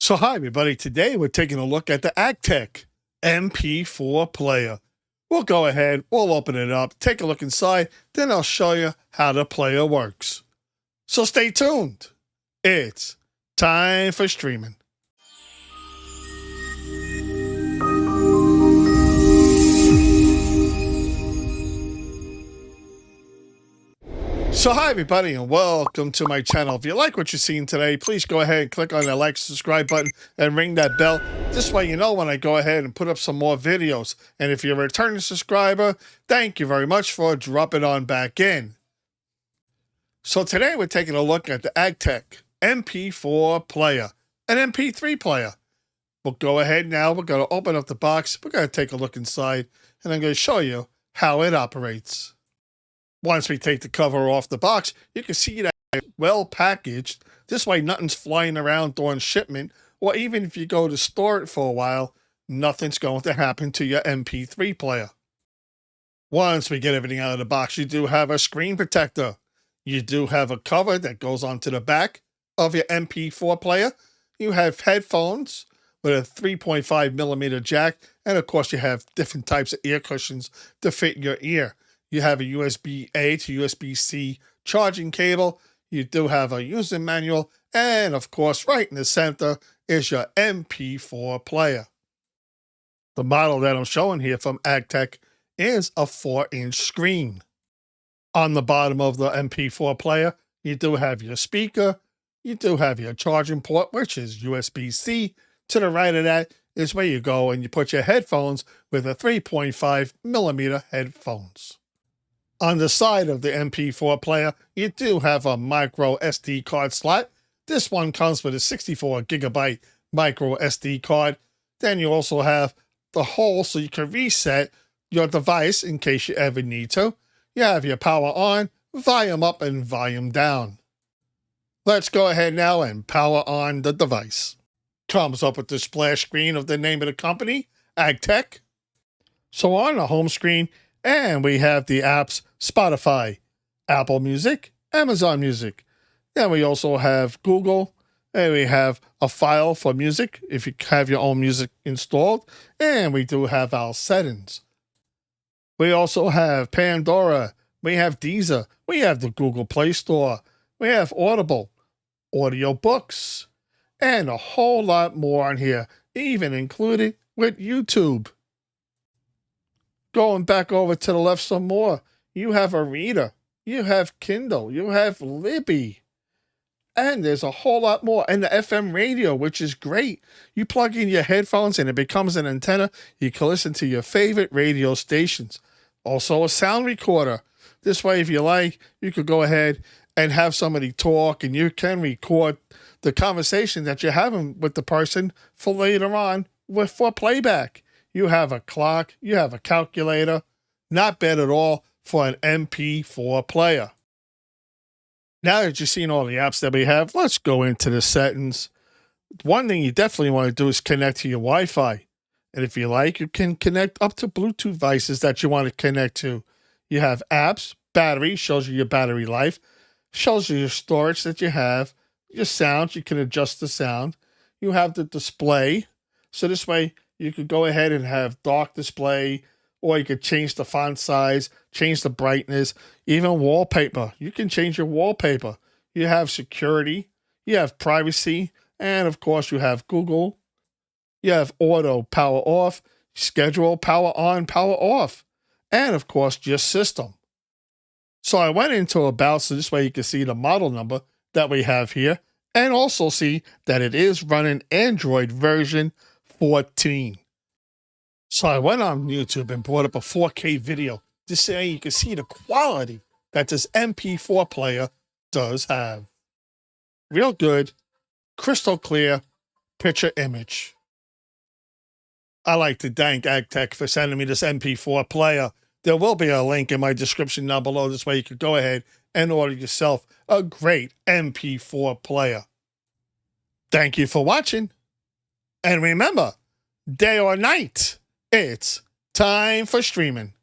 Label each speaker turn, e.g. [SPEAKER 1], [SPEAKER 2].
[SPEAKER 1] So hi everybody, today we're taking a look at the Agptek MP4 player. We'll go ahead, we'll open it up, take a look inside, then I'll show you how the player works. So stay tuned. It's time for streaming. So hi everybody and welcome to my channel. If you like what you're seeing today, please go ahead and click on the like, subscribe button and ring that bell. This way you know when I go ahead and put up some more videos. And if you're a returning subscriber, thank you very much for dropping on back in. So today we're taking a look at the Agptek MP4 player, an MP3 player. We'll go ahead now, we're going to open up the box, we're going to take a look inside, and I'm going to show you how it operates. Once we take the cover off the box, you can see that it's well packaged. This way nothing's flying around during shipment, or even if you go to store it for a while, nothing's going to happen to your MP3 player. Once we get everything out of the box, you do have a screen protector. You do have a cover that goes onto the back of your MP4 player. You have headphones with a 3.5mm jack, and of course you have different types of ear cushions to fit your ear. You have a USB-A to USB-C charging cable. You do have a user manual. And of course, right in the center is your MP4 player. The model that I'm showing here from Agptek is a 4-inch screen. On the bottom of the MP4 player, you do have your speaker. You do have your charging port, which is USB-C. To the right of that is where you go and you put your headphones with a 3.5mm headphones. On the side of the MP4 player, you do have a micro SD card slot. This one comes with a 64GB micro SD card. Then you also have the hole so you can reset your device in case you ever need to. You have your power on, volume up, and volume down. Let's go ahead now and power on the device. Comes up with the splash screen of the name of the company, Agptek. So on the home screen, and we have the apps Spotify, Apple Music, Amazon Music. Then we also have Google, and we have a file for music if you have your own music installed. And we do have our settings. We also have Pandora, we have Deezer, we have the Google Play Store, we have Audible, audiobooks, and a whole lot more on here, even included with YouTube. Going back over to the left some more, you have a reader, you have Kindle, you have Libby, and there's a whole lot more. And the FM radio, which is great. You plug in your headphones and it becomes an antenna. You can listen to your favorite radio stations. Also a sound recorder. This way, if you like, you could go ahead and have somebody talk and you can record the conversation that you're having with the person for later on for playback. You have a clock, you have a calculator. Not bad at all for an MP4 player. Now that you've seen all the apps that we have, let's go into the settings. One thing you definitely want to do is connect to your Wi-Fi. And if you like, you can connect up to Bluetooth devices that you want to connect to. You have apps, battery, shows you your battery life, shows you your storage that you have, your sound, you can adjust the sound. You have the display. So this way, you could go ahead and have dark display, or you could change the font size, change the brightness, even wallpaper. You can change your wallpaper. You have security, you have privacy, and of course you have Google. You have auto power off, schedule power on, power off, and of course your system. So I went into About, so this way you can see the model number that we have here, and also see that it is running Android version 14. So I went on YouTube and brought up a 4K video to say you can see the quality that this MP4 player does have. Real good, crystal clear, picture image. I like to thank Agptek for sending me this MP4 player. There will be a link in my description down below. This way you can go ahead and order yourself a great MP4 player. Thank you for watching. And remember, day or night, it's time for streaming.